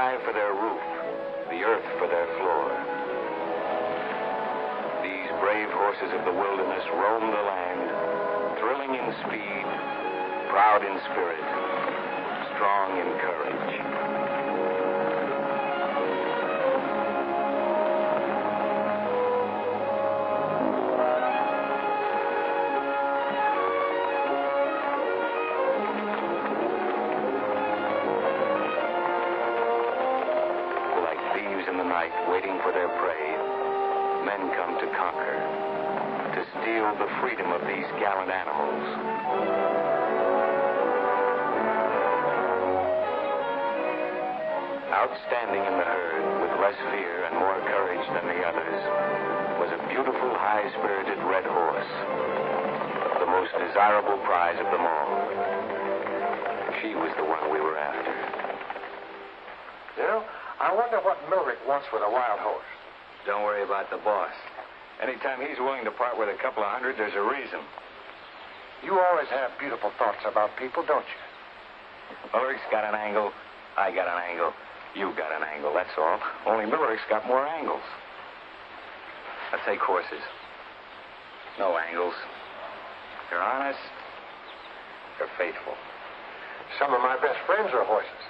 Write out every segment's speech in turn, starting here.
sky for their roof, the earth for their floor. These brave horses of the wilderness roam the land, thrilling in speed, proud in spirit, strong in courage. Waiting for their prey, men come to conquer, to steal the freedom of these gallant animals. Outstanding in the herd, with less fear and more courage than the others, was a beautiful, high-spirited red horse, the most desirable prize of them all. She was the one we were after. You know, I wonder what Millrick wants with a wild horse. Don't worry about the boss. Anytime he's willing to part with a couple of hundred, there's a reason. You always have beautiful thoughts about people, don't you? Millrick's got an angle. I got an angle. You got an angle, that's all. Only Millrick's got more angles. Let's take horses. No angles. They're honest. They're faithful. Some of my best friends are horses.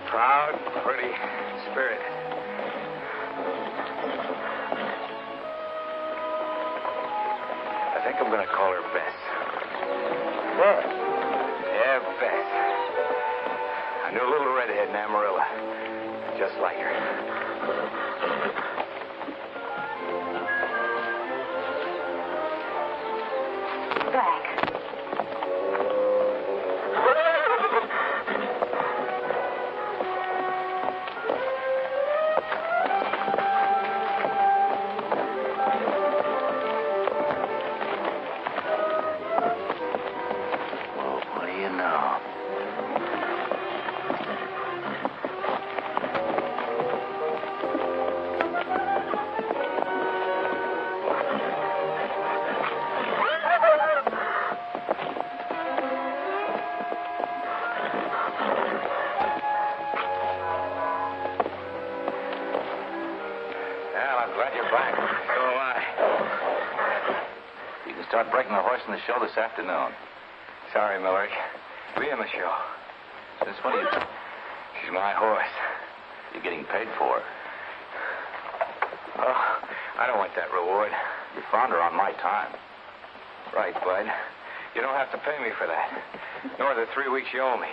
Proud, pretty, spirited. I think I'm going to call her Bess. What? Yeah, Bess. I knew a little redhead in Amarillo. Just like her. Back. a horse in the show this afternoon. Sorry, Millerick. Be in the show. Since when are you... She's my horse. You're getting paid for her. Oh, I don't want that reward. You found her on my time. Right, Bud. You don't have to pay me for that. Nor the 3 weeks you owe me.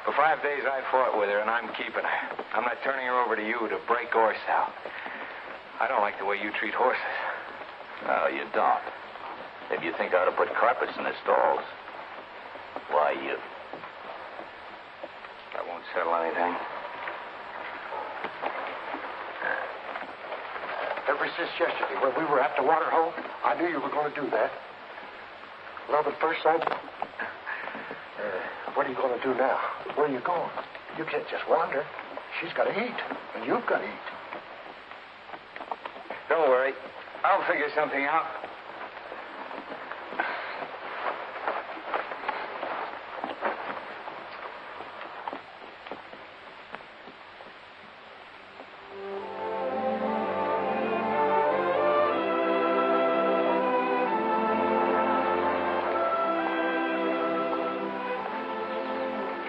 For 5 days I fought with her, and I'm keeping her. I'm not turning her over to you to break or sell. I don't like the way you treat horses. No, you don't. If you think I ought to put carpets in the stalls, why, you... That won't settle anything. Ever since yesterday, when we were at the water hole, I knew you were going to do that. Love at first sight. What are you going to do now? Where are you going? You can't just wander. She's got to eat, and you've got to eat. Don't worry. I'll figure something out.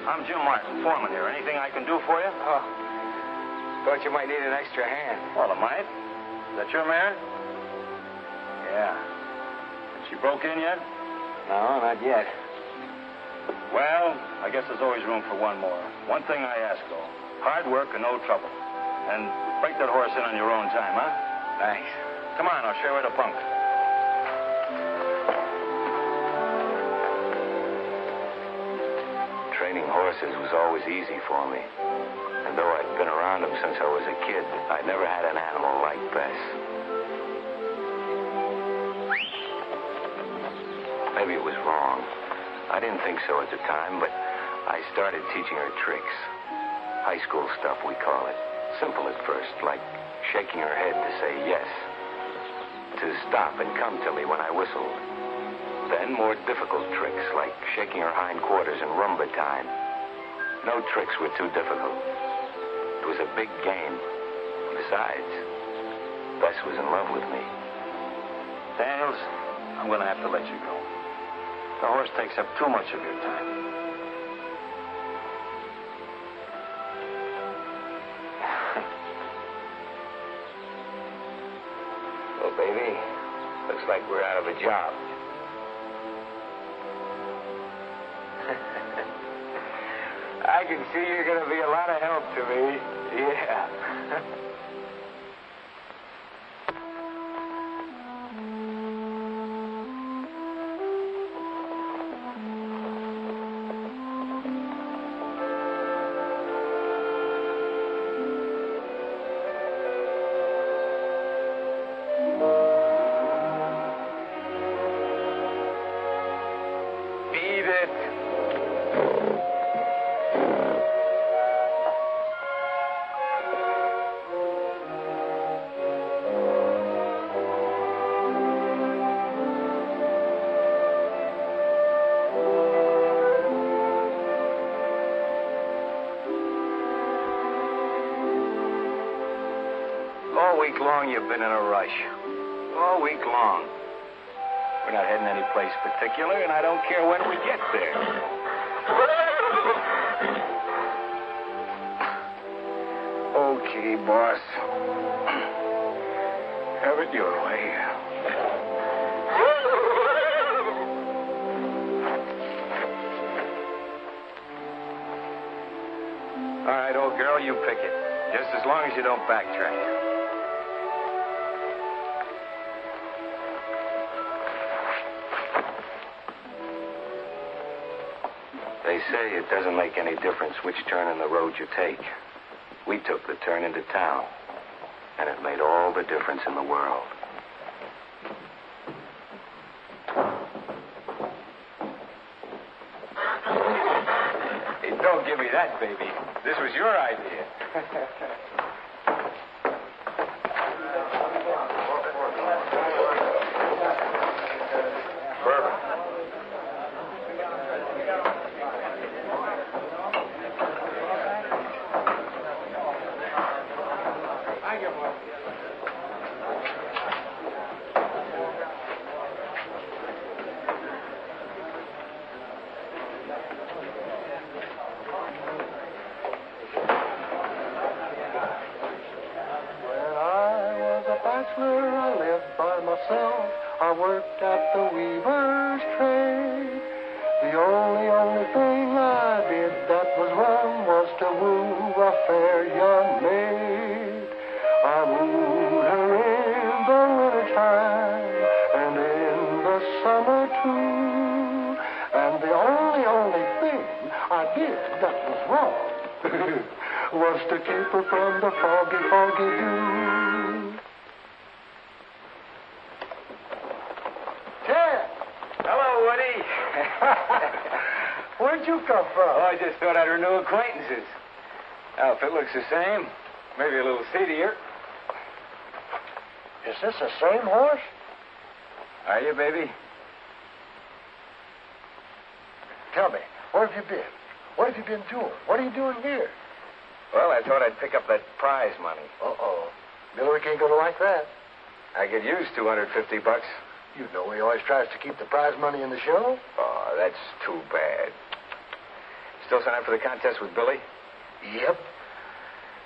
I'm Jim Martin, foreman here. Anything I can do for you? Oh. Thought you might need an extra hand. Well, I might. Is that your mare? Yeah. She broke in yet? No, not yet. Well, I guess there's always room for one more. One thing I ask, though. Hard work and no trouble. And break that horse in on your own time, huh? Thanks. Come on, I'll show you the punk. Training horses was always easy for me. And though I'd been around them since I was a kid, I'd never had an animal like Bess. Maybe it was wrong. I didn't think so at the time, but I started teaching her tricks. High school stuff, we call it. Simple at first, like shaking her head to say yes. To stop and come to me when I whistled. Then more difficult tricks, like shaking her hindquarters in rumba time. No tricks were too difficult. It was a big game. Besides, Bess was in love with me. Daniels, I'm going to have to let you go. The horse takes up too much of your time. Well, baby, looks like we're out of a job. I can see you're going to be a lot of help to me. Yeah. Beat it. All week long, you've been in a rush. All week long. We're not heading any place particular, and I don't care when we get there. Okay, boss. Have it your way. All right, old girl, you pick it. Just as long as you don't backtrack. They say it doesn't make any difference which turn in the road you take. We took the turn into town, and it made all the difference in the world. Hey, don't give me that, baby. This was your idea. summer too. And the only thing I did that was wrong was to keep her from the foggy, foggy dew. Ted! Hello, Woody. Where'd you come from? Oh, I just thought I'd renew acquaintances. Outfit looks the same. Maybe a little seedier. Is this the same horse? Are you, baby? Tell me, where have you been? What have you been doing? What are you doing here? Well, I thought I'd pick up that prize money. Uh-oh. Miller ain't gonna like that. I could use $250. You know he always tries to keep the prize money in the show. Oh, that's too bad. Still sign up for the contest with Billy? Yep.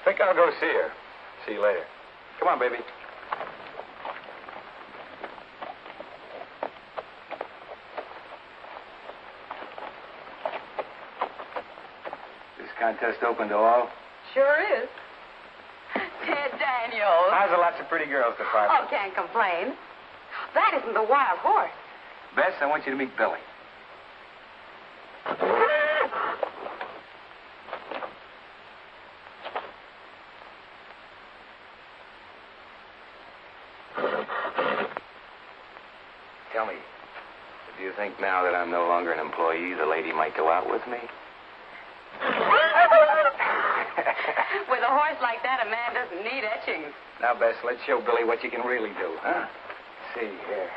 Think I'll go see her. See you later. Come on, baby. This contest open to all? Sure is. Ted Daniels. How's the lots of pretty girls department? Oh, can't complain. That isn't the wild horse. Bess, I want you to meet Billy. Tell me, do you think now that I'm no longer an employee, the lady might go out with me? With a horse like that, a man doesn't need etchings. Now, Bess, let's show Billy what you can really do, huh? See here.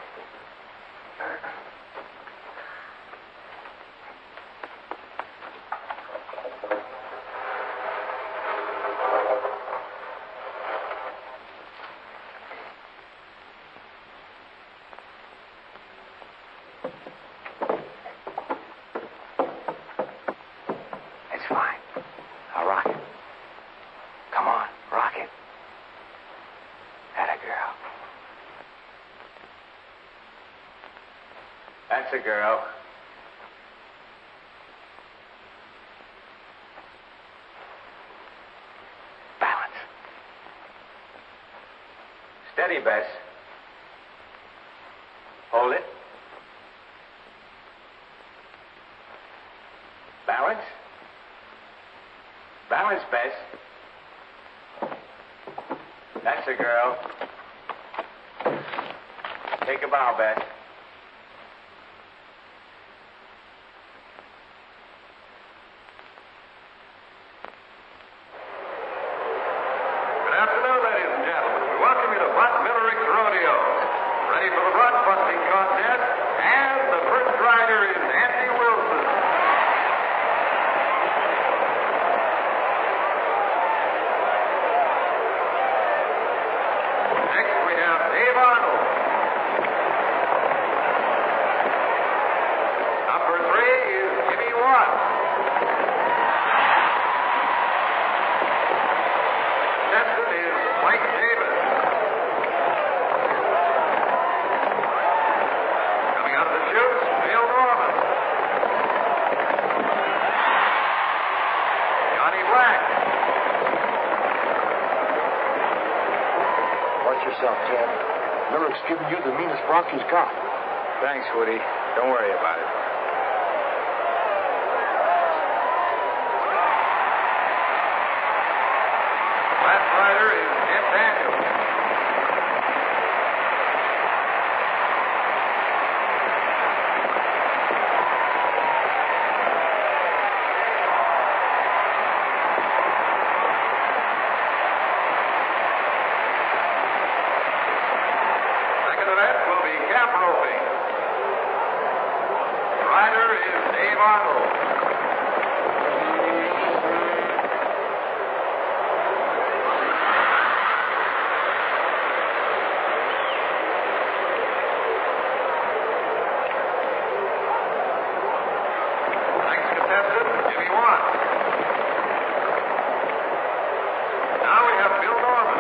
That's fine. I'll rock it. Come on, rock it. Atta girl. That's a girl. Balance. Steady, Bess. Hold it. Balance. Balance, Bess. That's a girl. Take a bow, Bess. Good afternoon, ladies and gentlemen. We welcome you to Bud Millerick's Rodeo. Ready for the rod busting contest, and the first rider is Andy Wilson. Next we have Dave Arnold. Number 3 is Jimmy Watts. Contestant is Mike Davis. Coming out of the chutes, Bill Norman. Johnny Black. Watch yourself, Ted. Miller's giving you the meanest bronc he's got. Thanks, Woody. Don't worry about it. Last rider is Jim Daniels. Second event will be cap roping. Rider is Dave Arnold. Next contestant, Jimmy Watts. Now we have Bill Norman.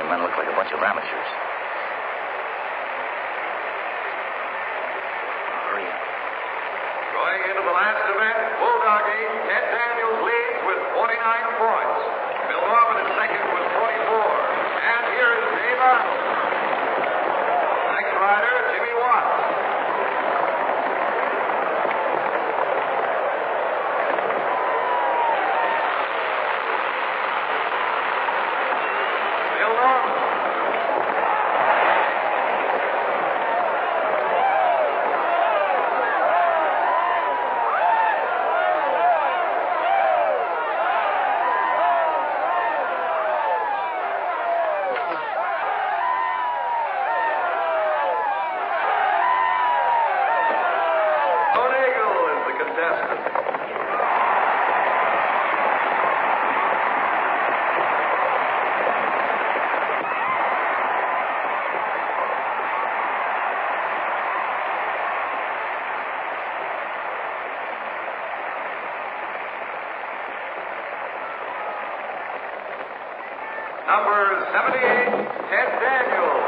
you men look like a bunch of amateurs. Hurry up. Going into the last event, bulldogging, Ted Daniels leads with 49 points. Bill Norman is second with 44. And here is Dave Arnold. Next rider, Jimmy Watts. Bill Norman. Number 78, Ted Daniels.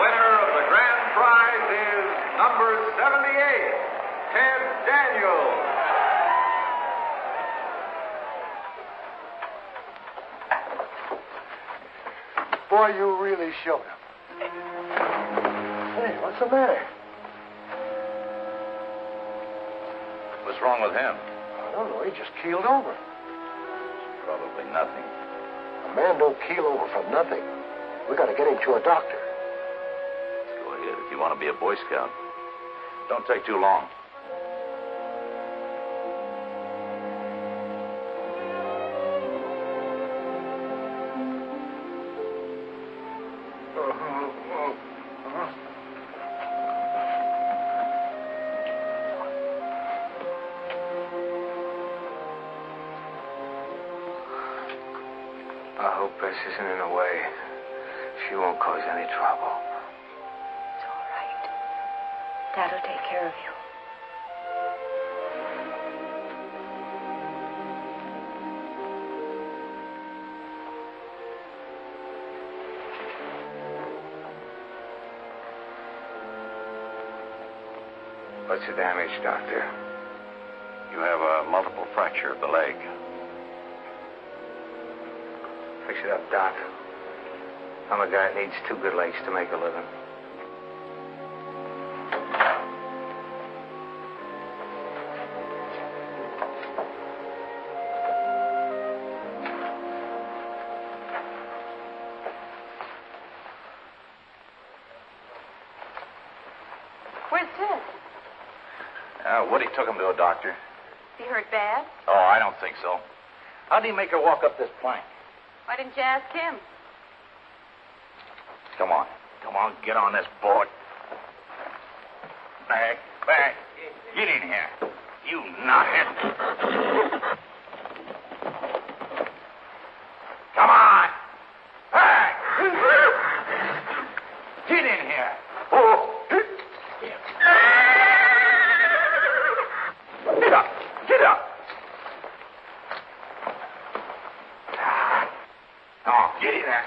Winner of the grand prize is number 78, Ted Daniels. Boy, you really showed him. Hey, what's the matter? What's wrong with him? I don't know. He just keeled over. Probably nothing. A man don't keel over from nothing. We got to get him to a doctor. Go ahead if you want to be a Boy Scout. Don't take too long. I hope Bess isn't in the way. She won't cause any trouble. It's all right. Dad'll take care of you. What's the damage, Doctor? You have a multiple fracture of the leg. Fix it up, Doc. I'm a guy that needs two good legs to make a living. Where's Ted? Woody took him to a doctor. Is he hurt bad? Oh, I don't think so. How do you make her walk up this plank? Why didn't you ask him? Come on. Come on, get on this board. Back, back. Get in here. You knothead. Come on. Back. Get in here. Get up. Get up. Oh, get in there.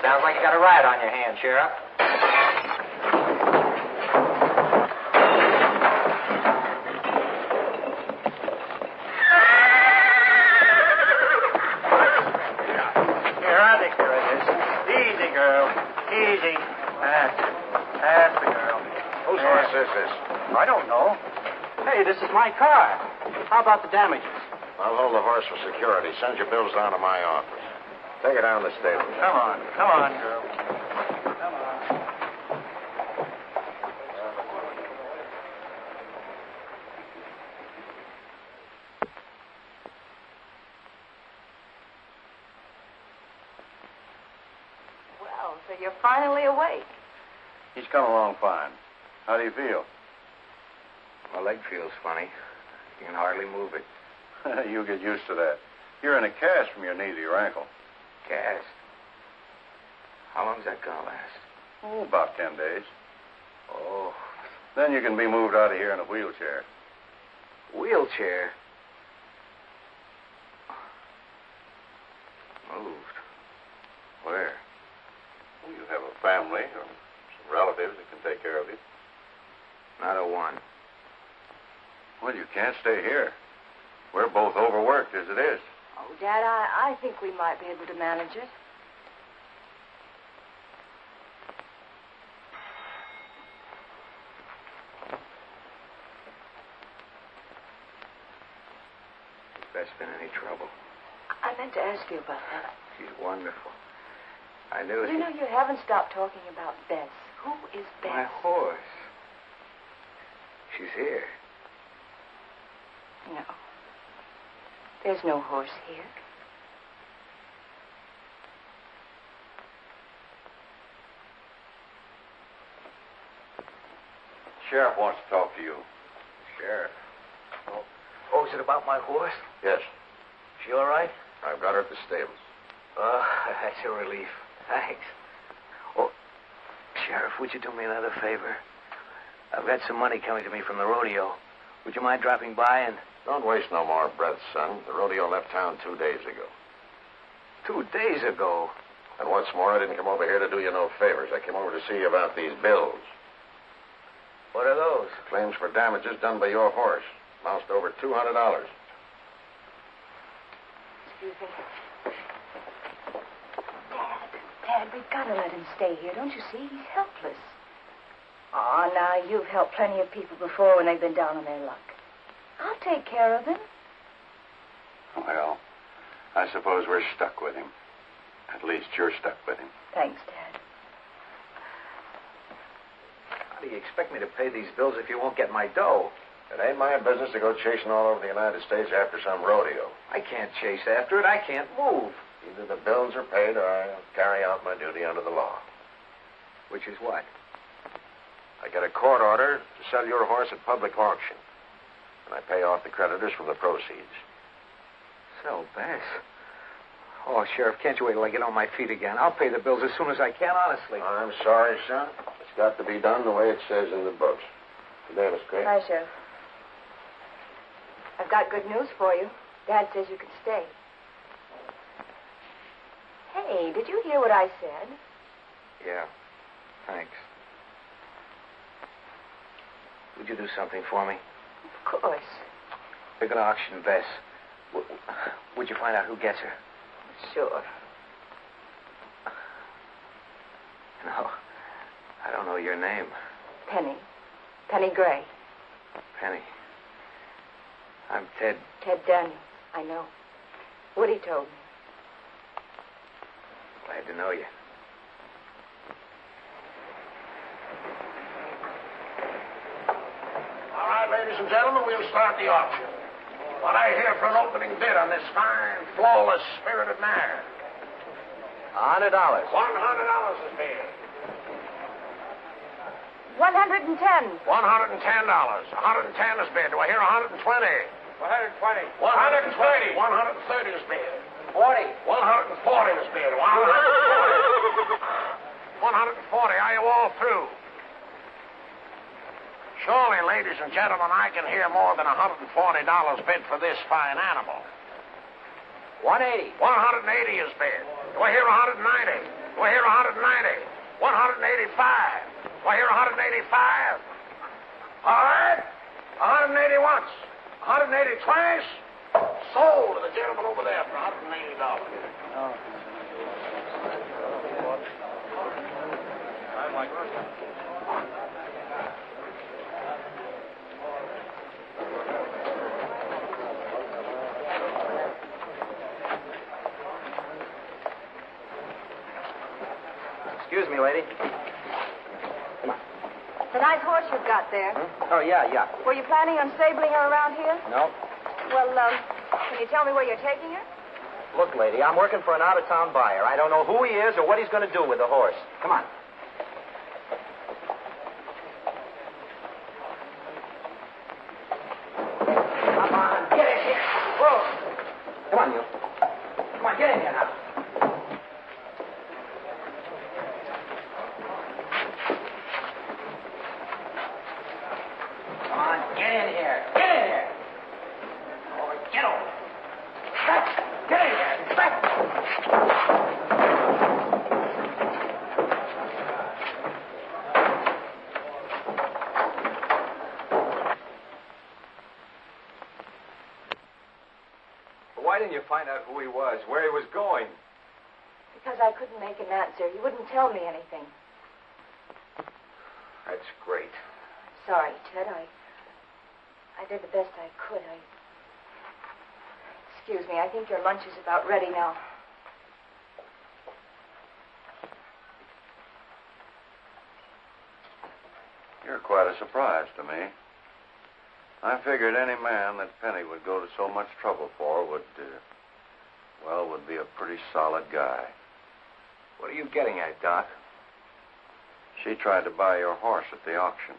Sounds like you got a riot on your hands, Sheriff. Here, I think there it is. Easy, girl. Easy. is this? I don't know. Hey, this is my car. How about the damages? I'll hold the horse for security. Send your bills down to my office. Take it down to the stable. Come on, girl. Come on. Well, so you're finally awake. He's come along fine. How do you feel? My leg feels funny. You can hardly move it. You'll get used to that. You're in a cast from your knee to your ankle. Cast? How long's that gonna last? Oh, about 10 days. Oh. Then you can be moved out of here in a wheelchair. Wheelchair? Moved? Where? Well, you have a family or some relatives that can take care of you. Not a one. Well, you can't stay here. We're both overworked as it is. Oh, Dad, I think we might be able to manage it. Has Bess been any trouble? I meant to ask you about that. She's wonderful. I knew it. You know, you haven't stopped talking about Bess. Who is Bess? My horse. She's here. No. There's no horse here. Sheriff wants to talk to you. Sheriff. Oh, is it about my horse? Yes. She all right? I've got her at the stables. That's a relief. Thanks. Oh, Sheriff, would you do me another favor? I've got some money coming to me from the rodeo. Would you mind dropping by and... Don't waste no more breath, son. The rodeo left town 2 days ago. 2 days ago? And what's more, I didn't come over here to do you no favors. I came over to see you about these bills. What are those? Claims for damages done by your horse. Amounts to over $200. Excuse me. Dad, we've got to let him stay here. Don't you see? He's helpless. Oh, now, you've helped plenty of people before when they've been down on their luck. I'll take care of him. Well, I suppose we're stuck with him. At least you're stuck with him. Thanks, Dad. How do you expect me to pay these bills if you won't get my dough? It ain't my business to go chasing all over the United States after some rodeo. I can't chase after it. I can't move. Either the bills are paid or I'll carry out my duty under the law. Which is what? I get a court order to sell your horse at public auction. And I pay off the creditors from the proceeds. So, Bess. Oh, Sheriff, can't you wait till I get on my feet again? I'll pay the bills as soon as I can, honestly. I'm sorry, son. It's got to be done the way it says in the books. Good day, Miss Craig. Hi, Sheriff. I've got good news for you. Dad says you can stay. Hey, did you hear what I said? Yeah. Thanks. Would you do something for me? Of course. They're going to auction Bess. Would you find out who gets her? Sure. No. I don't know your name. Penny. Penny Gray. Penny. I'm Ted. Ted Daniels. I know. Woody told me. Glad to know you. All right, ladies and gentlemen, we'll start the auction. What I hear for an opening bid on this fine, flawless, spirited mare? $100. $100 is bid. 110. $110. 110 is bid. Do I hear 120? 120. 120. 130 is bid. 40. 140 is bid. 140. 140. Are you all through? Surely, ladies and gentlemen, I can hear more than $140 bid for this fine animal. 180. 180 is bid. Do I hear 190? Do I hear 190? 185. Do I hear 185? All right. 180 once. 180 twice. Sold to the gentleman over there for $180. Oh. I like Excuse me, lady. Come on. It's a nice horse you've got there. Oh, yeah. Were you planning on stabling her around here? No. Well, can you tell me where you're taking her? Look, lady, I'm working for an out-of-town buyer. I don't know who he is or what he's going to do with the horse. Come on. Come on, get in here. Whoa. Come on, you. Come on, get in here now. Come on, get in here. Get in here. Over, get over. Get in here. Why didn't you find out who he was, where he was going? Because I couldn't make an answer. You wouldn't tell me anything. That's great. Sorry, Ted. I did the best I could. Excuse me. I think your lunch is about ready now. You're quite a surprise to me. I figured any man that Penny would go to so much trouble for would be a pretty solid guy. What are you getting at, Doc? She tried to buy your horse at the auction.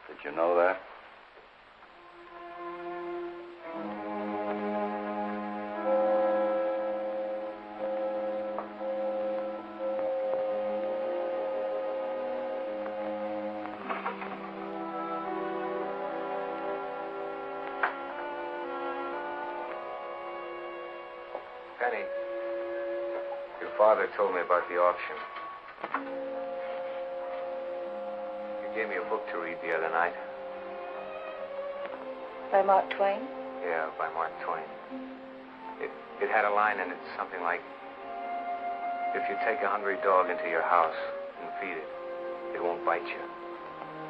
Did you know that? Penny, your father told me about the auction. You gave me a book to read the other night. By Mark Twain? Yeah, by Mark Twain. It had a line in it, something like, if you take a hungry dog into your house and feed it, it won't bite you,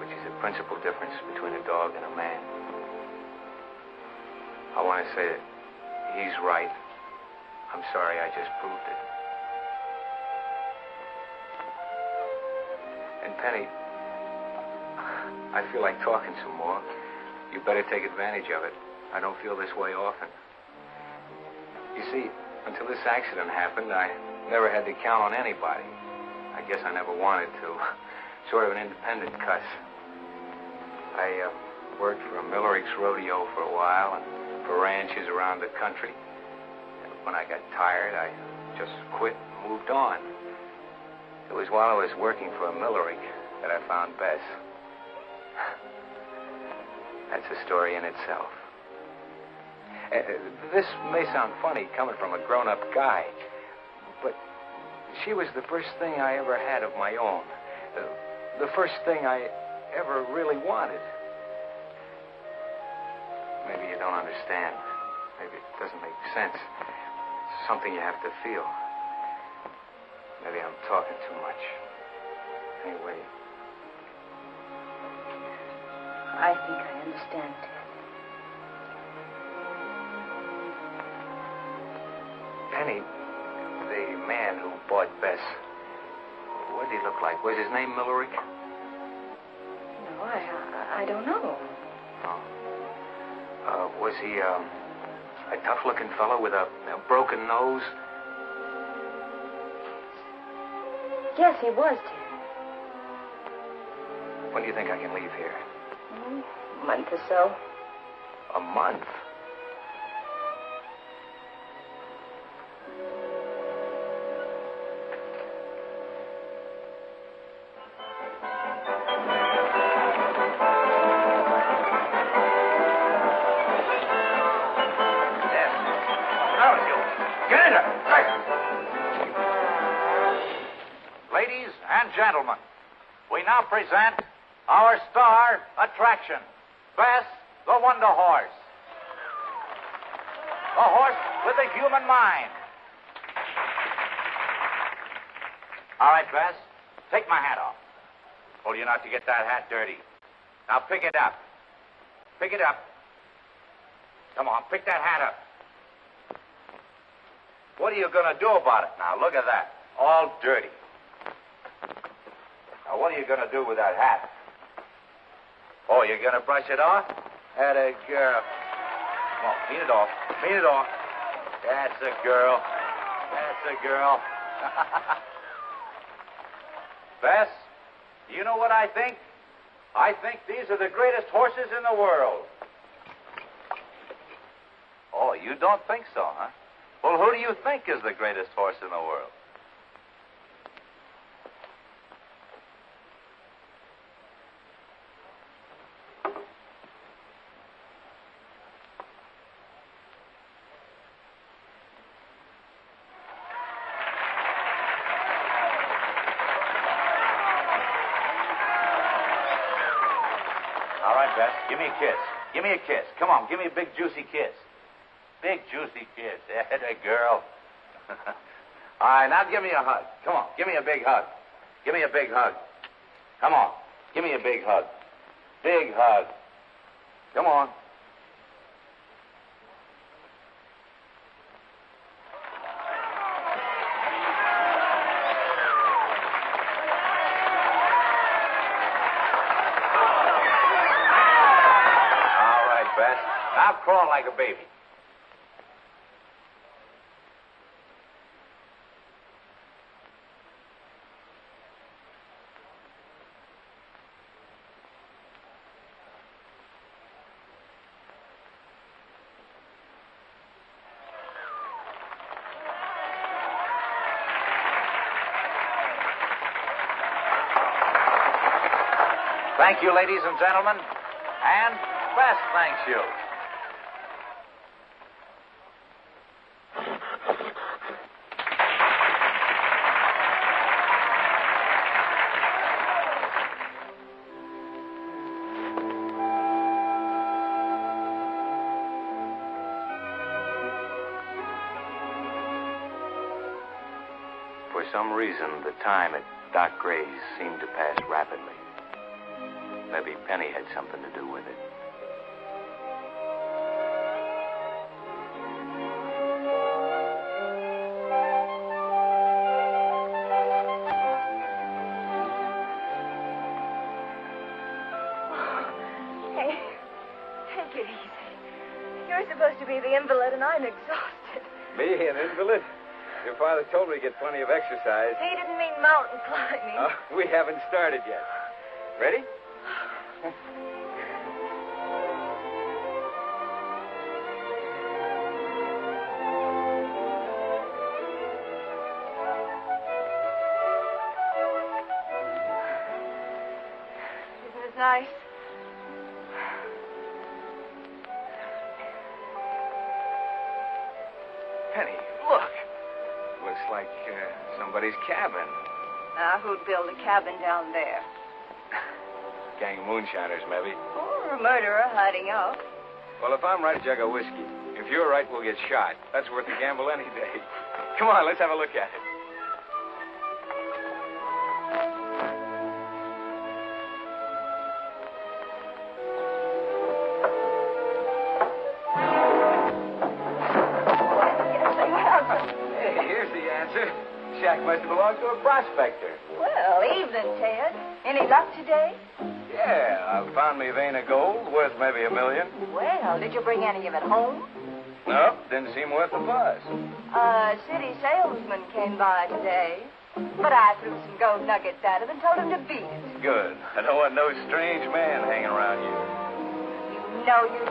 which is the principal difference between a dog and a man. I want to say that he's right. I'm sorry I just proved it. And Penny, I feel like talking some more. You better take advantage of it. I don't feel this way often. You see, until this accident happened, I never had to count on anybody. I guess I never wanted to. Sort of an independent cuss. I worked for a Millerick's rodeo for a while and for ranches around the country. And when I got tired, I just quit and moved on. It was while I was working for a Millerick that I found Bess. That's a story in itself. This may sound funny coming from a grown-up guy, but she was the first thing I ever had of my own. The first thing I ever really wanted. Maybe you don't understand. Maybe it doesn't make sense. It's something you have to feel. Maybe I'm talking too much. Anyway. I think I understand, Ted. Penny, the man who bought Bess, what did he look like? Was his name Millerick? No, I don't know. Oh. Was he a tough-looking fellow with a broken nose? Yes, he was, Ted. When do you think I can leave here? A month or so. A month? Ladies and gentlemen, we now present our star attraction, Bess, the Wonder Horse. The horse with the human mind. All right, Bess, take my hat off. Told you not to get that hat dirty. Now pick it up. Pick it up. Come on, pick that hat up. What are you going to do about it now? Look at that. All dirty. Now, what are you going to do with that hat? Oh, you're going to brush it off? Atta girl. Come on, clean it off. Clean it off. That's a girl. That's a girl. Bess, you know what I think? I think these are the greatest horses in the world. Oh, you don't think so, huh? Well, who do you think is the greatest horse in the world? All right, Bess, give me a kiss. Give me a kiss. Come on, give me a big, juicy kiss. Big, juicy kiss. Atta girl. All right, now give me a hug. Come on, give me a big hug. Give me a big hug. Come on, give me a big hug. Big hug. Come on. All right, Bess. Now crawl like a baby. Thank you, ladies and gentlemen. And Bess thanks you. For some reason, the time at Doc Gray's seemed to pass rapidly. Maybe Penny had something to do with it. Hey, take it easy. You're supposed to be the invalid, and I'm exhausted. Me, an invalid? Your father told me to get plenty of exercise. He didn't mean mountain climbing. We haven't started yet. Ready? Isn't it nice? Penny, look. Looks like somebody's cabin. Now, who'd build a cabin down there? Gang of moonshiners, maybe. Or a murderer hiding out. Well, if I'm right, a jug of whiskey. If you're right, we'll get shot. That's worth the gamble any day. Come on, let's have a look at it. Hey, here's the answer. Shack must have belonged to a prospector. Well, evening, Ted. Any luck today? Yeah, I found me vein of gold, worth maybe $1 million. Well, did you bring any of it home? Nope, didn't seem worth the buzz. A city salesman came by today. But I threw some gold nuggets at him and told him to beat it. Good. I don't want no strange man hanging around you. You know you...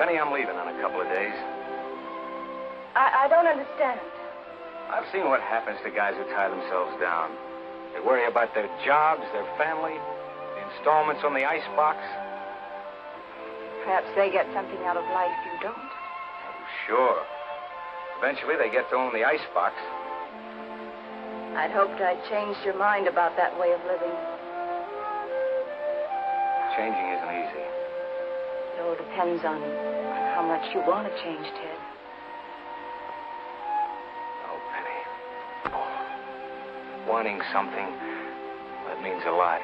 Penny, I'm leaving in a couple of days. I don't understand. I've seen what happens to guys who tie themselves down. They worry about their jobs, their family, the installments on the icebox. Perhaps they get something out of life you don't. Oh, sure. Eventually, they get to own the icebox. I'd hoped I'd changed your mind about that way of living. Changing isn't easy. It all depends on how much you want to change, Ted. Oh, Penny. Oh, wanting something, that means a lot.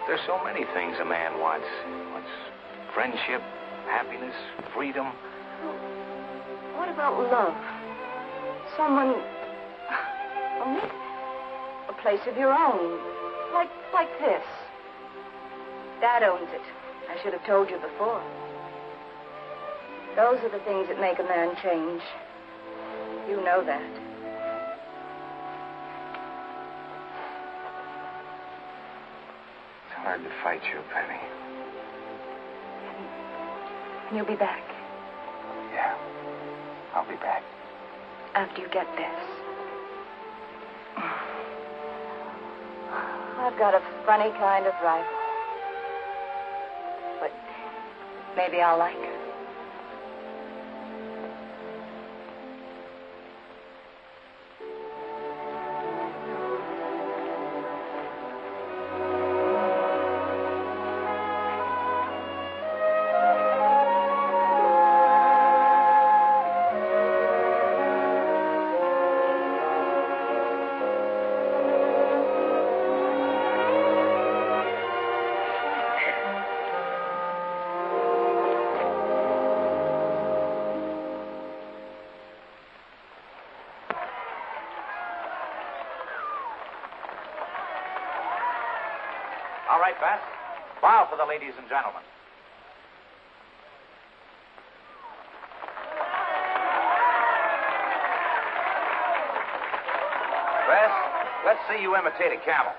There's so many things a man wants. He wants friendship, happiness, freedom. What about love? Someone... a place of your own. Like this. Dad owns it. I should have told you before. Those are the things that make a man change. You know that. It's hard to fight you, Penny. And you'll be back. Yeah. I'll be back. After you get this. I've got a funny kind of rifle. But maybe I'll like her. All right, Bess. Bow for the ladies and gentlemen. Bess, let's see you imitate a camel.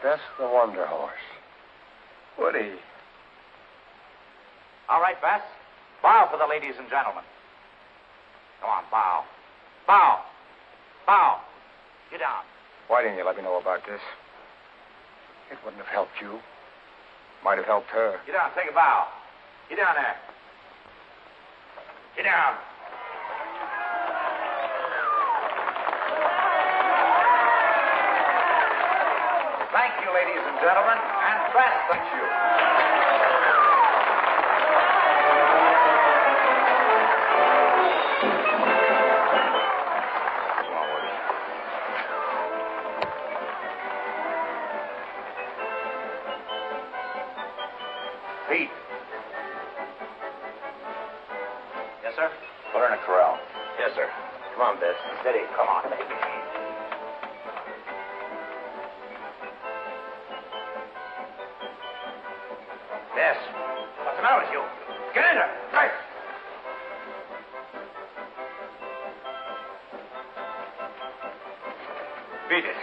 Bess the Wonder Horse. Woody. All right, Bess. Bow for the ladies and gentlemen. Come on, bow. Bow. Bow. Get down. Why didn't you let me know about this? It wouldn't have helped you. Might have helped her. Get down. Take a bow. Get down there. Get down. Thank you, ladies and gentlemen, and Bess thanks you. Come on, Woody. Pete. Yes, sir? Put her in a corral. Yes, sir. Come on, Bess. Steady. Come on, baby. Yes. What's the matter with you? Get in there. Right. Beat it.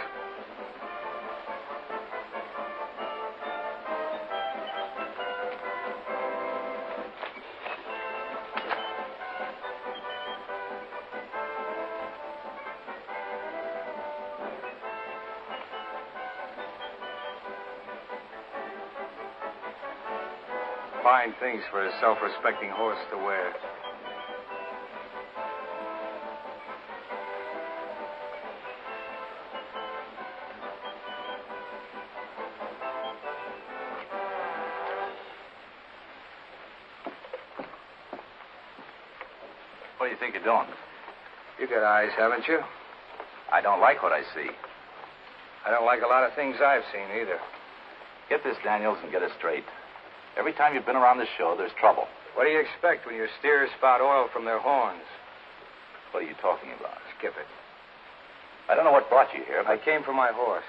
Fine things for a self-respecting horse to wear. What do you think you're doing? You got eyes, haven't you? I don't like what I see. I don't like a lot of things I've seen either. Get this, Daniels, and get it straight. Every time you've been around this show, there's trouble. What do you expect when your steers spout oil from their horns? What are you talking about? Skip it. I don't know what brought you here, I but came for my horse.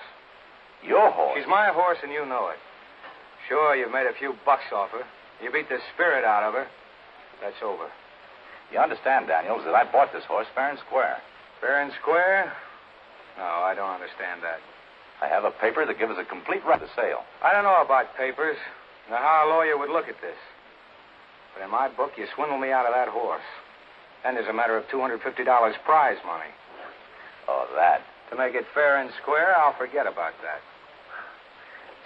your horse. She's my horse, and you know it. Sure, you've made a few bucks off her. You beat the spirit out of her. That's over. You understand, Daniels, that I bought this horse fair and square. Fair and square? No, I don't understand that. I have a paper that gives a complete right to sale. I don't know about papers, nor how a lawyer would look at this. But in my book, you swindled me out of that horse. And there's a matter of $250 prize money. Oh, that. To make it fair and square, I'll forget about that.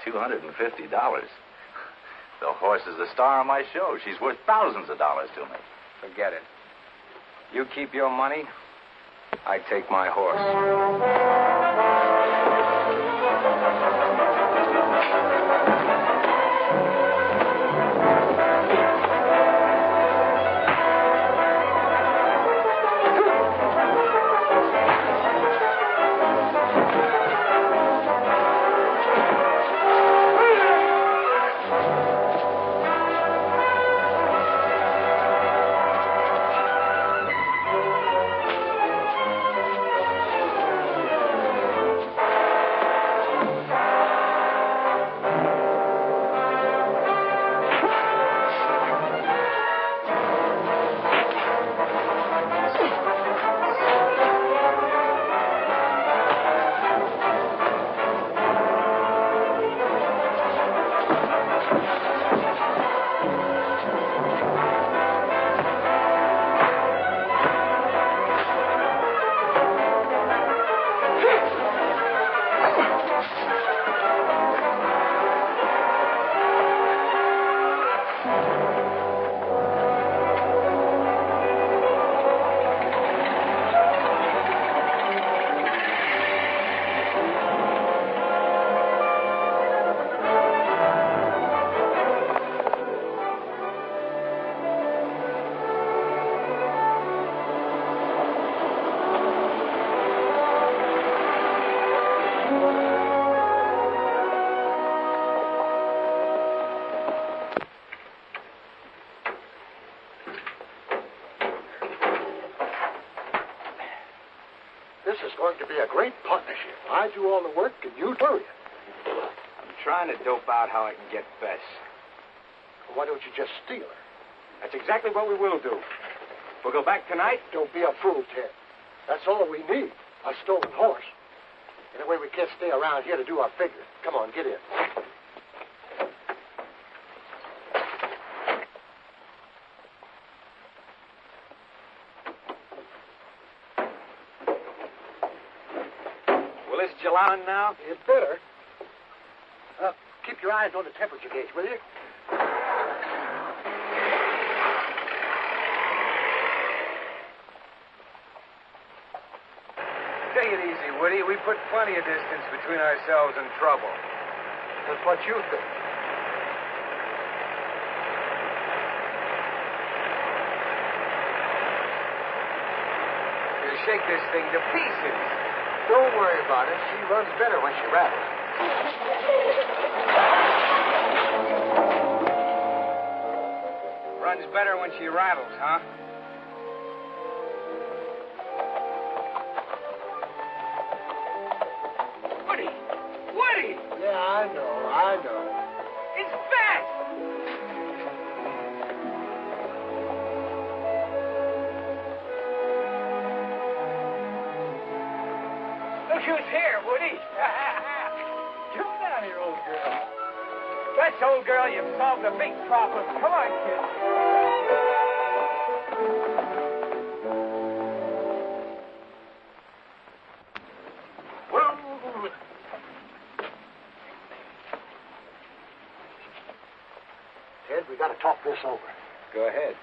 $250. The horse is the star of my show. She's worth thousands of dollars to me. Forget it. You keep your money, I take my horse. This is going to be a great partnership. I do all the work and you do it. I'm trying to dope out how I can get Bess. Why don't you just steal her? That's exactly what we will do. We'll go back tonight. Don't be a fool, Ted. That's all we need, a stolen horse. Anyway, we can't stay around here to do our figure. Come on, get in. Will this gel on now? You'd better. Keep your eyes on the temperature gauge, will you? Take it easy, Woody. We put plenty of distance between ourselves and trouble. That's what you think. You'll shake this thing to pieces. Don't worry about it. She runs better when she rattles. Runs better when she rattles, huh? Woody! Yeah, I know. It's Bess! Look who's here, Woody. Come down here, old girl. Bess, old girl, you've solved a big problem. Come on, kid. Ted, we got to talk this over. Go ahead.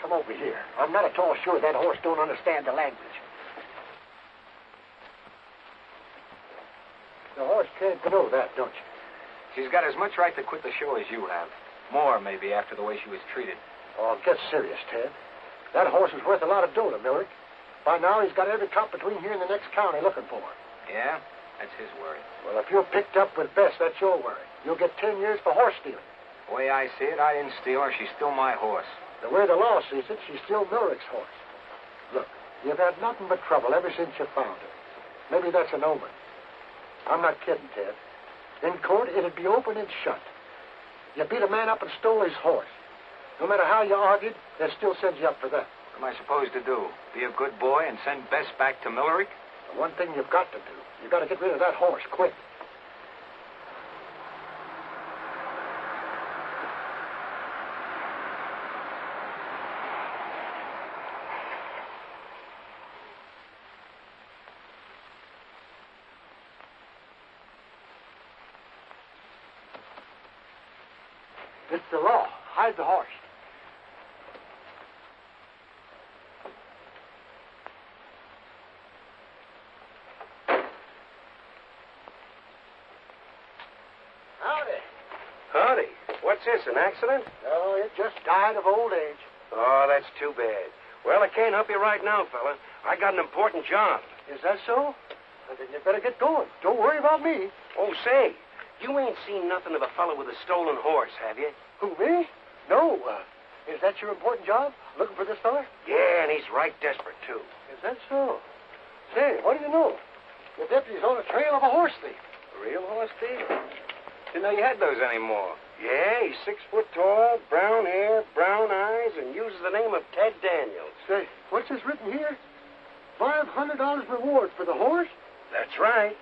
Come over here. I'm not at all sure that horse don't understand the language. The horse can't know that, don't you? She's got as much right to quit the show as you have. More, maybe, after the way she was treated. Oh, get serious, Ted. That horse is worth a lot of dough to Millerick. By now, he's got every cop between here and the next county looking for him. Yeah? That's his worry. Well, if you're picked up with Bess, that's your worry. You'll get 10 years for horse stealing. The way I see it, I didn't steal her. She's still my horse. The way the law sees it, she's still Millerick's horse. Look, you've had nothing but trouble ever since you found her. Maybe that's an omen. I'm not kidding, Ted. In court, it'd be open and shut. You beat a man up and stole his horse. No matter how you argued, they'd still send you up for that. What am I supposed to do? Be a good boy and send Bess back to Millerick? The one thing you've got to do, you've got to get rid of that horse quick. It's the law. Hide the horse. Howdy. Howdy. What's this, an accident? No, it just died of old age. Oh, that's too bad. Well, I can't help you right now, fella. I got an important job. Is that so? Well, then you better get going. Don't worry about me. Oh, say, you ain't seen nothing of a fella with a stolen horse, have you? Who, me? No. Is that your important job? Looking for this fella? Yeah, and he's right desperate, too. Is that so? Say, what do you know? The deputy's on the trail of a horse thief. A real horse thief? Didn't know you had those anymore. Yeah, he's 6 foot tall, brown hair, brown eyes, and uses the name of Ted Daniels. Say, what's this written here? $500 reward for the horse? That's right.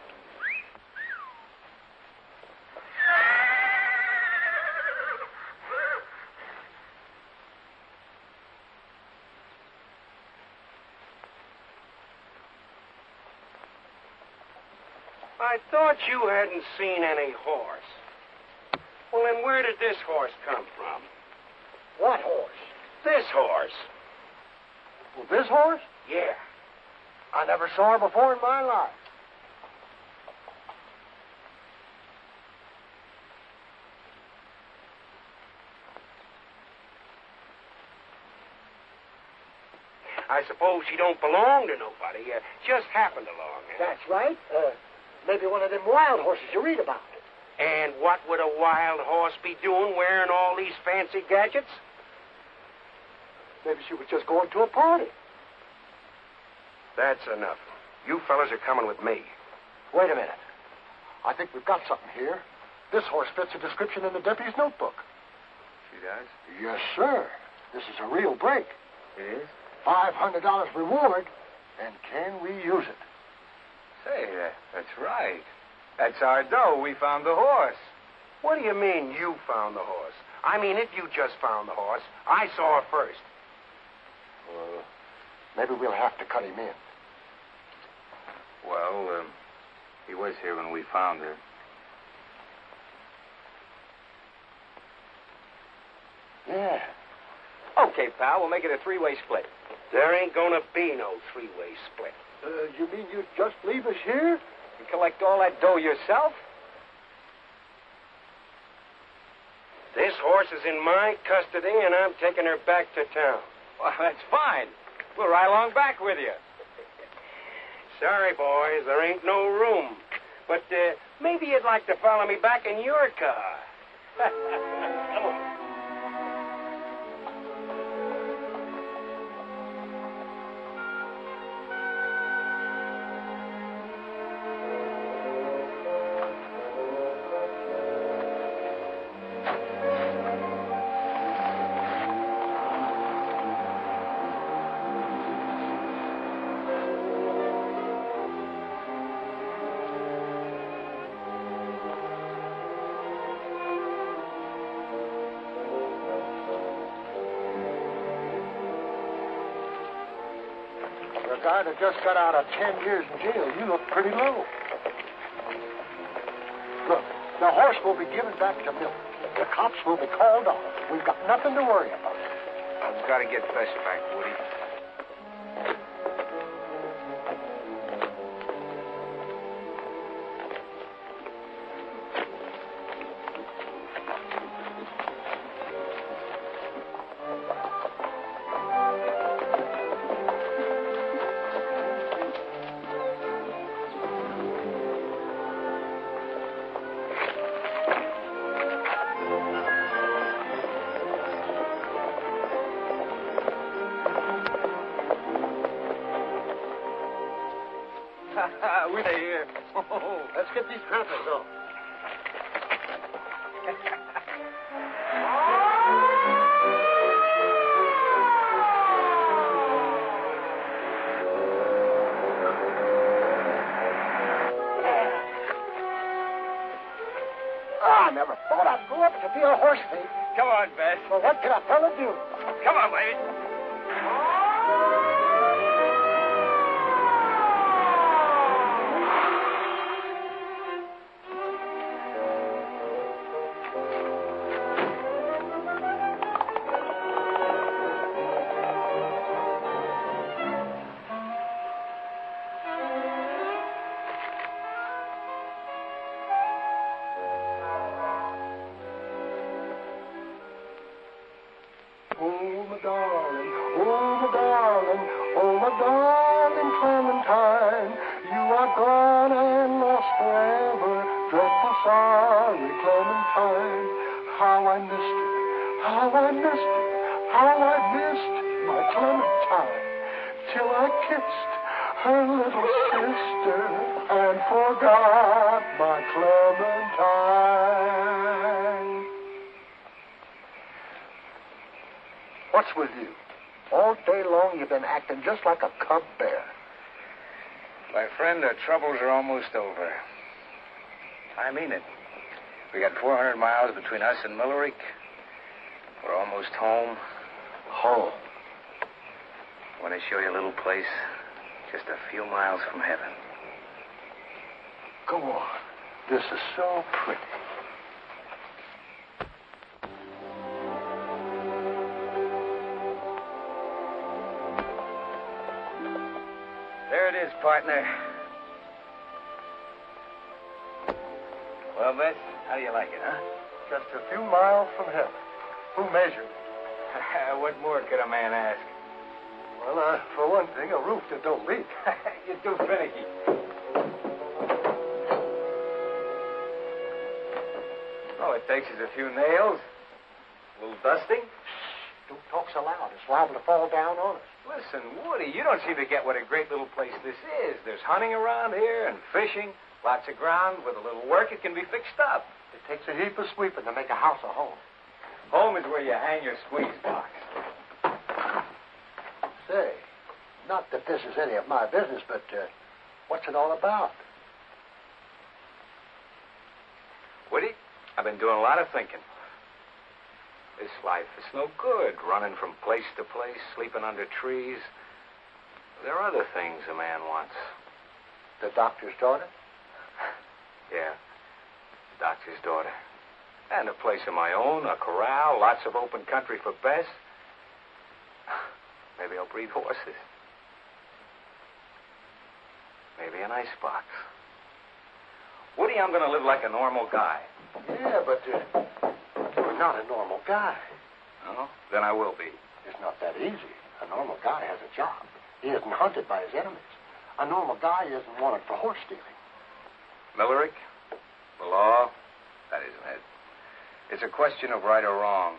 I thought you hadn't seen any horse. Well, then where did this horse come from? What horse? This horse. Well, this horse? Yeah. I never saw her before in my life. I suppose she don't belong to nobody. Just happened along. That's right. Maybe one of them wild horses you read about. And what would a wild horse be doing wearing all these fancy gadgets? Maybe she was just going to a party. That's enough. You fellas are coming with me. Wait a minute. I think we've got something here. This horse fits a description in the deputy's notebook. She does? Yes, sir. This is a real break. It is? $500 reward, and can we use it? Say, that's right. That's our dough. We found the horse. What do you mean you found the horse? I mean, if you just found the horse, I saw her first. Well, maybe we'll have to cut him in. Well, he was here when we found her. Yeah. Okay, pal, we'll make it a three-way split. There ain't gonna be no three-way split. You mean you'd just leave us here? You collect all that dough yourself? This horse is in my custody, and I'm taking her back to town. Well, that's fine. We'll ride along back with you. Sorry, boys, there ain't no room. But maybe you'd like to follow me back in your car. Come on. A guy that just got out of 10 years in jail, you look pretty low. Look, the horse will be given back to Milton. The cops will be called off. We've got nothing to worry about. I've got to get Bess back, Woody. We're here. Let's get these trappers off. I never thought I'd grow up to be a horse thief. Come on, Bess. Well, what can a fella do? Come on, lady. I missed her. How I missed her. How I missed my Clementine. Till I kissed her little sister and forgot my Clementine. What's with you? All day long you've been acting just like a cub bear. My friend, our troubles are almost over. I mean it. We got 400 miles between us and Millerick. We're almost home. Home? I want to show you a little place just a few miles from heaven. Go on. This is so pretty. There it is, partner. Well, Bess, how do you like it, huh? Just a few miles from heaven. Who measured it? What more could a man ask? Well, for one thing, a roof that don't leak. You're too finicky. Oh, it takes us a few nails. A little dusting. Don't talk so loud. It's liable to fall down on us. Listen, Woody, you don't seem to get what a great little place this is. There's hunting around here and fishing. Lots of ground. With a little work, it can be fixed up. It takes a heap of sweeping to make a house a home. Home is where you hang your squeeze box. Say, not that this is any of my business, but what's it all about? Woody, I've been doing a lot of thinking. This life is no good, running from place to place, sleeping under trees. There are other things a man wants. The doctor's daughter? Yeah, the doctor's daughter. And a place of my own, a corral, lots of open country for Bess. Maybe I'll breed horses. Maybe an icebox. Woody, I'm going to live like a normal guy. Yeah, but you're not a normal guy. Oh, then I will be. It's not that easy. A normal guy has a job. He isn't hunted by his enemies. A normal guy isn't wanted for horse stealing. Millerick, the law, that isn't it. It's a question of right or wrong,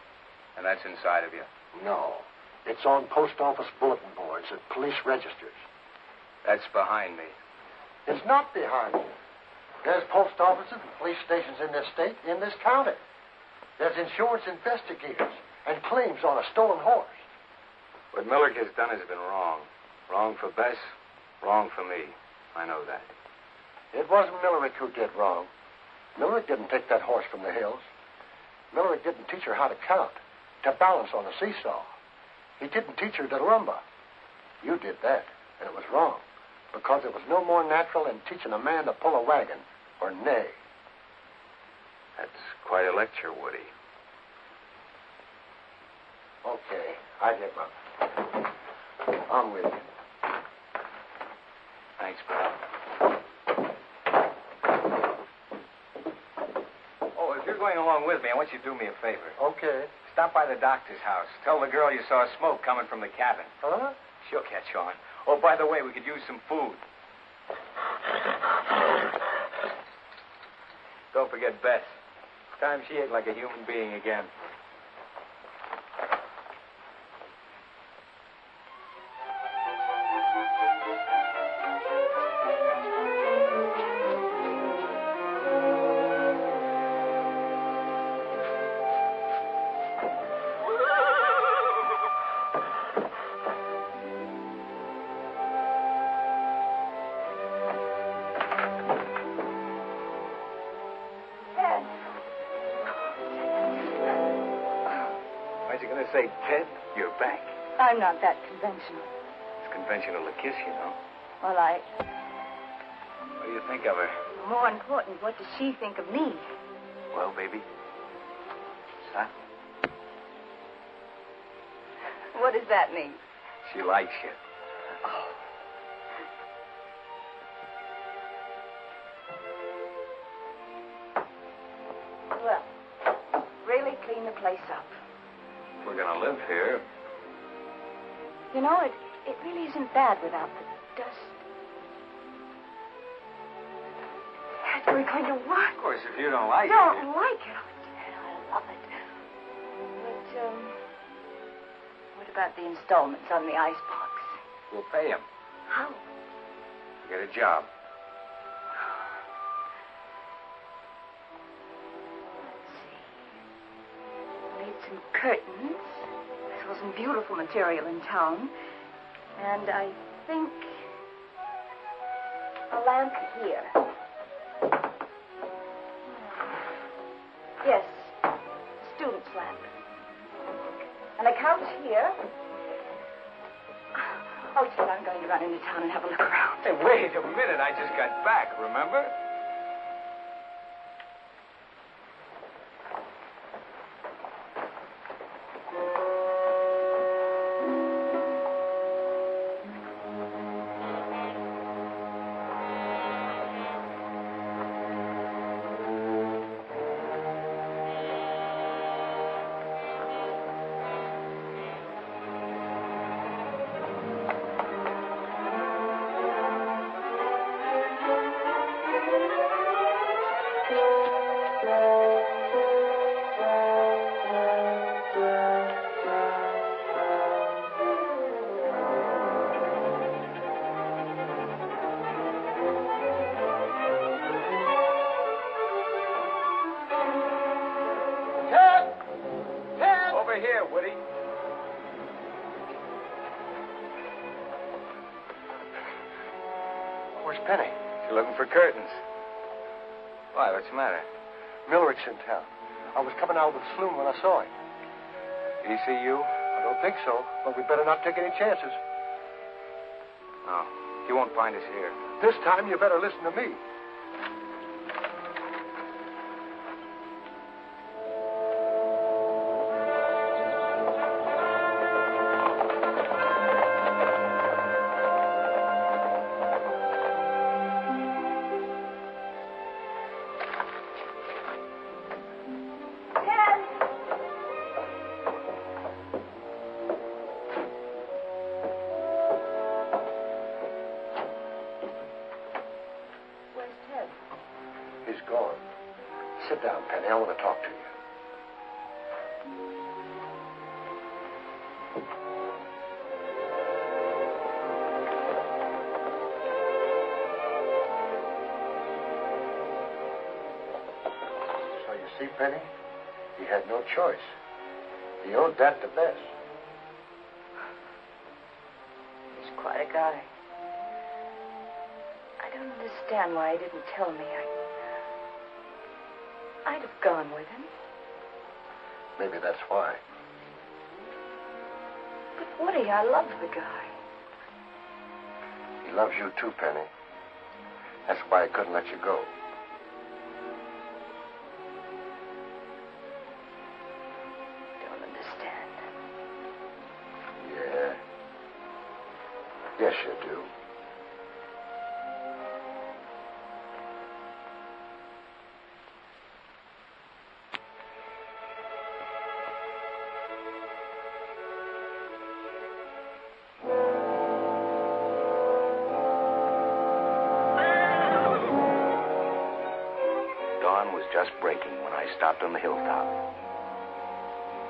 and that's inside of you. No. It's on post office bulletin boards and police registers. That's behind me. It's not behind you. There's post offices and police stations in this state, in this county. There's insurance investigators and claims on a stolen horse. What Millerick has done has been wrong. Wrong for Bess, wrong for me. I know that. It wasn't Millerick who did wrong. Millerick didn't take that horse from the hills. Millerick didn't teach her how to count, to balance on a seesaw. He didn't teach her to lumber. You did that, and it was wrong, because it was no more natural than teaching a man to pull a wagon or neigh. That's quite a lecture, Woody. Okay, I give up. I'm with you. Thanks, pal. Oh, if you're going along with me, I want you to do me a favor. Okay. Stop by the doctor's house. Tell the girl you saw smoke coming from the cabin. Huh? She'll catch on. Oh, by the way, we could use some food. Don't forget Bess. It's time she ate like a human being again. Say, Ted, you're back. I'm not that conventional. It's conventional to kiss, you know. Well, What do you think of her? more important, what does she think of me? Well, baby. Son? What does that mean? She likes you. Well, really clean the place up. We're going to live here. You know, it really isn't bad without the dust. Dad, we're going to what? Of course, if you don't like it. Don't like it? Oh, Dad, I love it. what about the installments on the icebox? We'll pay him. How? Get a job. Let's see. Need some curtains. Saw some beautiful material in town. And I think a lamp here. Yes, a student's lamp. And a couch here. Oh, Ted, I'm going to run into town and have a look around. Hey, wait a minute. I just got back, remember? Here, Woody. Where's Penny? She's looking for curtains. Why, what's the matter? Millerick's in town. I was coming out of the saloon when I saw him. Did he see you? I don't think so, but we better not take any chances. No, he won't find us here. This time, you better listen to me. He's gone. Sit down, Penny. I want to talk to you. So you see, Penny, he had no choice. He owed that to Bess. He's quite a guy. I don't understand why he didn't tell me. I'd have gone with him. Maybe that's why. But Woody, I love the guy. He loves you too, Penny. That's why I couldn't let you go. Don't understand. Yeah. Yes, you do. Just breaking when I stopped on the hilltop.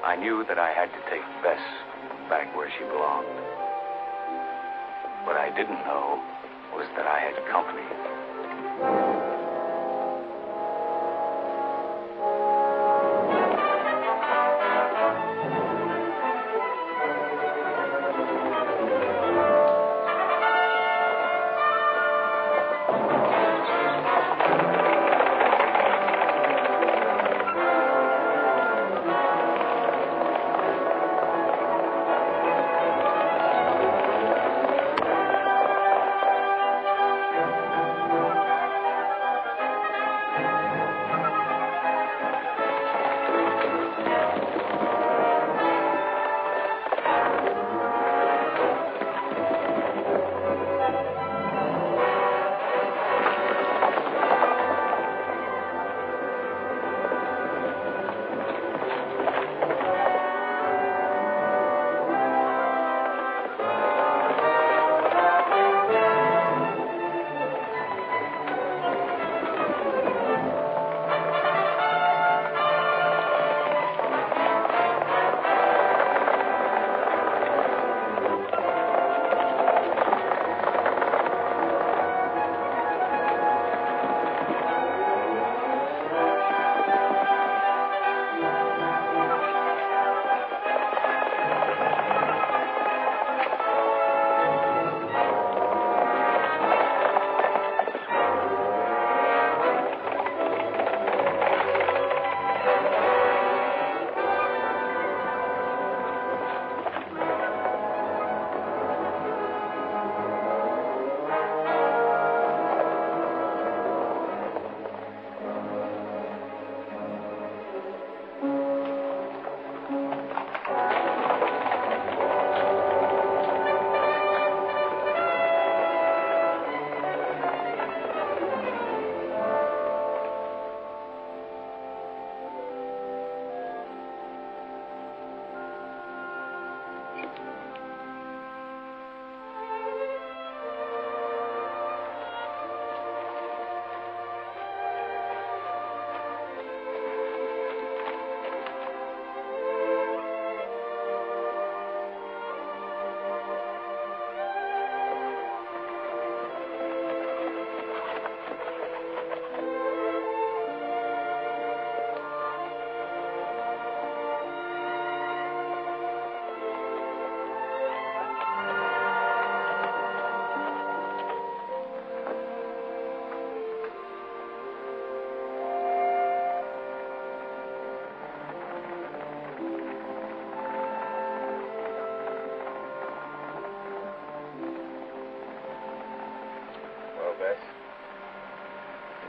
I knew that I had to take Bess back where she belonged. What I didn't know was that I had company.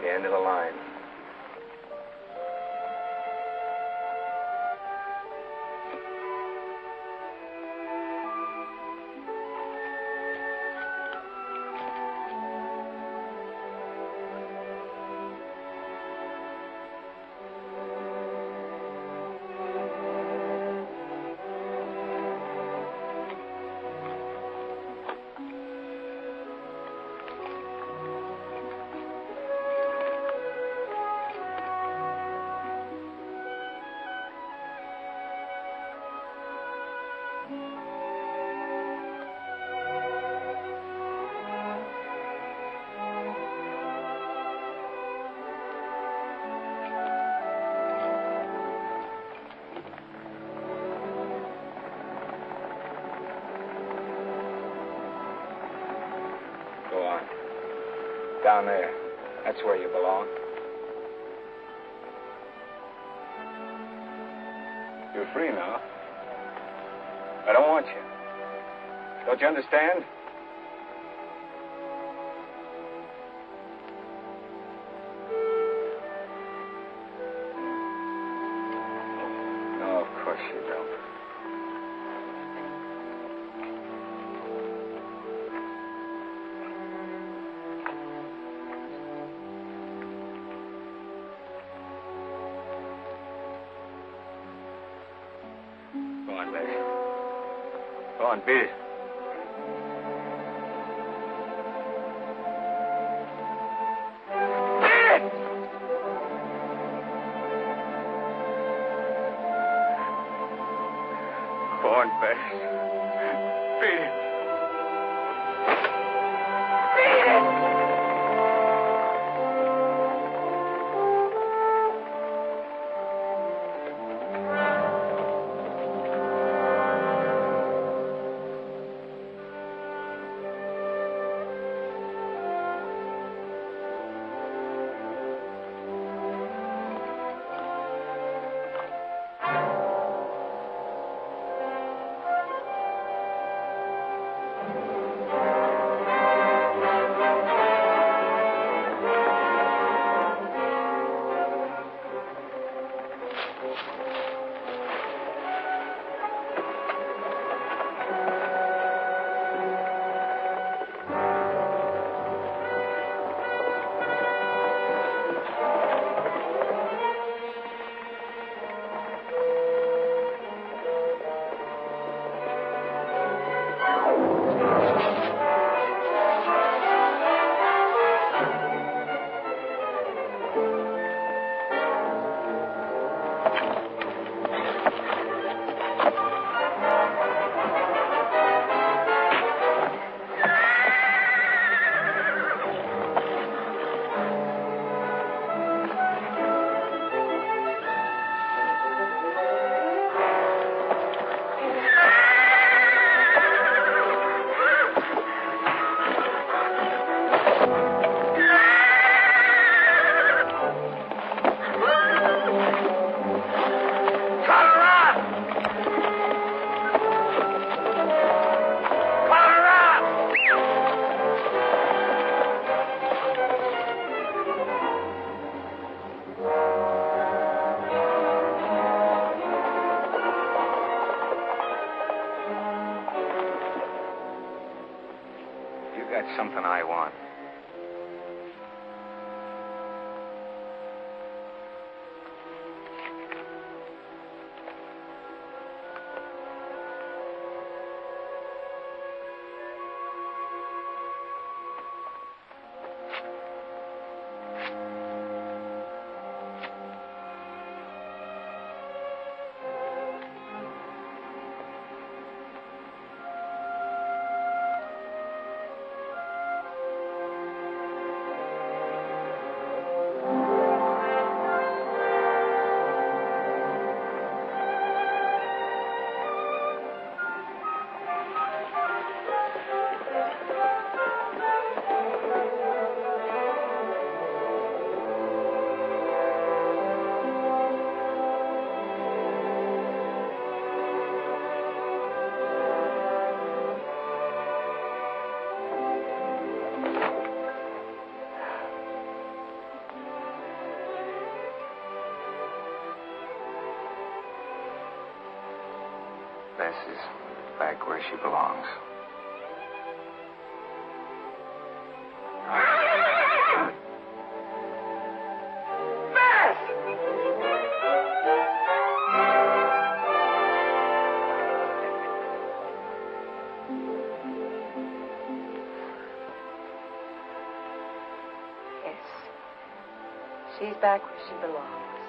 The end of the line. Down there. That's where you belong. You're free now. I don't want you. Don't you understand? No, of course you don't. Go on, Bess. Go on, beat it. Go on, Bess. Beat it. Beat it! That's something I want. Bess is back where she belongs. She's back where she belongs.